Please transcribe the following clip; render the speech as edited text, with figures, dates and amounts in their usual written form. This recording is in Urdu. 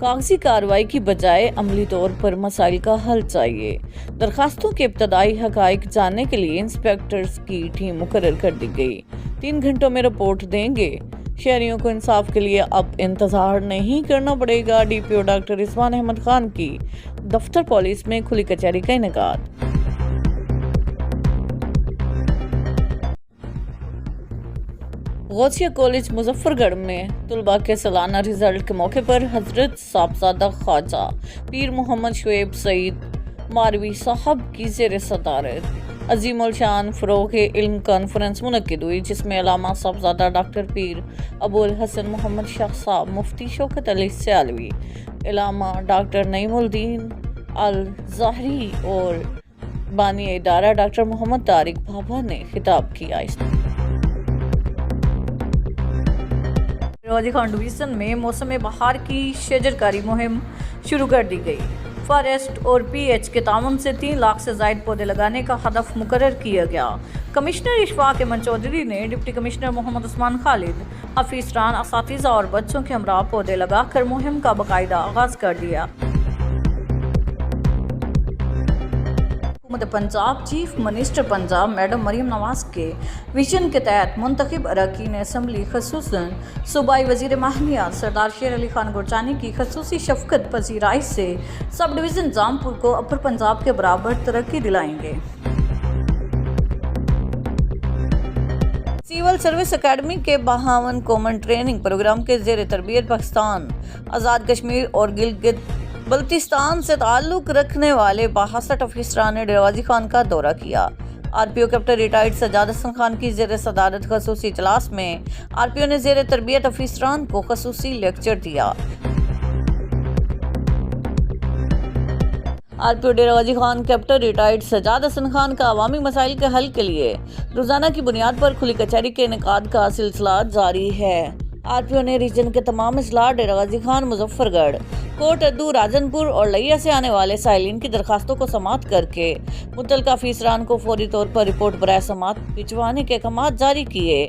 کاغذی کارروائی کی بجائے عملی طور پر مسائل کا حل چاہیے۔ درخواستوں کے ابتدائی حقائق جاننے کے لیے انسپیکٹرز کی ٹیم مقرر کر دی گئی۔ 3 گھنٹوں میں رپورٹ دیں گے۔ شہریوں کو انصاف کے لیے اب انتظار نہیں کرنا پڑے گا۔ ڈی پی او ڈاکٹر رضوان احمد خان کی دفتر پولیس میں کھلی کچہری کا انعقاد۔ غوثیہ کالج مظفر گڑھ میں طلباء کے سالانہ رزلٹ کے موقع پر حضرت صاحبزادہ خواجہ پیر محمد شعیب سعید ماروی صاحب کی زیر صدارت عظیم الشان فروغ علم کانفرنس منعقد ہوئی، جس میں علامہ صاحبزادہ ڈاکٹر پیر ابو الحسن محمد شاہ صاحب، مفتی شوکت علی سیالوی، علامہ ڈاکٹر نعیم الدین الظاہری اور بانی ادارہ ڈاکٹر محمد طارق بابا نے خطاب کیا۔ ڈیروازی خان ڈویژن میں موسم بہار کی شجرکاری مہم شروع کر دی گئی۔ فارسٹ اور پی ایچ کے تعاون سے 3 لاکھ سے زائد پودے لگانے کا ہدف مقرر کیا گیا۔ کمشنر اشفاق احمد چودھری نے ڈپٹی کمشنر محمد عثمان خالد، حفیظران، اساتذہ اور بچوں کے ہمراہ پودے لگا کر مہم کا باقاعدہ آغاز کر دیا۔ حکومت Punjab chief minister Punjab madam Maryam Nawaz کے ویژن کے تحت منتخب اراکین اسمبلی، خصوصاً صوبائی وزیر ماحولیات سردار شیر علی خان گرجانی کی خصوصی شفقت پذیرائی سے سب ڈویژن جامپور کو اپر پنجاب کے برابر ترقی دلائیں گے۔ سول سروس اکیڈمی کے 52 کامن ٹریننگ پروگرام کے زیر تربیت پاکستان، آزاد کشمیر اور گلگت بلتستان سے تعلق رکھنے والے 62 افسران نے ڈیروازی خان کا دورہ کیا۔ آر پی او کیپٹن ریٹائرڈ سجاد حسن خان کی زیر صدارت خصوصی اجلاس میں آر پی او نے زیر تربیت افسران کو خصوصی لیکچر دیا۔ آر پی او ڈیروازی خان کیپٹن ریٹائرڈ سجاد حسن خان کا عوامی مسائل کے حل کے لیے روزانہ کی بنیاد پر کھلی کچہری کے انعقاد کا سلسلہ جاری ہے۔ آر پی او نے ریجن کے تمام اضلاع ڈیروازی خان، مظفر گڑھ، کوٹ ادو، راجن پور اور لیا سے آنے والے سائلین کی درخواستوں کو سماعت کر کے متعلقہ افسران کو فوری طور پر رپورٹ برائے سماعت بھجوانے کے احکامات جاری کیے۔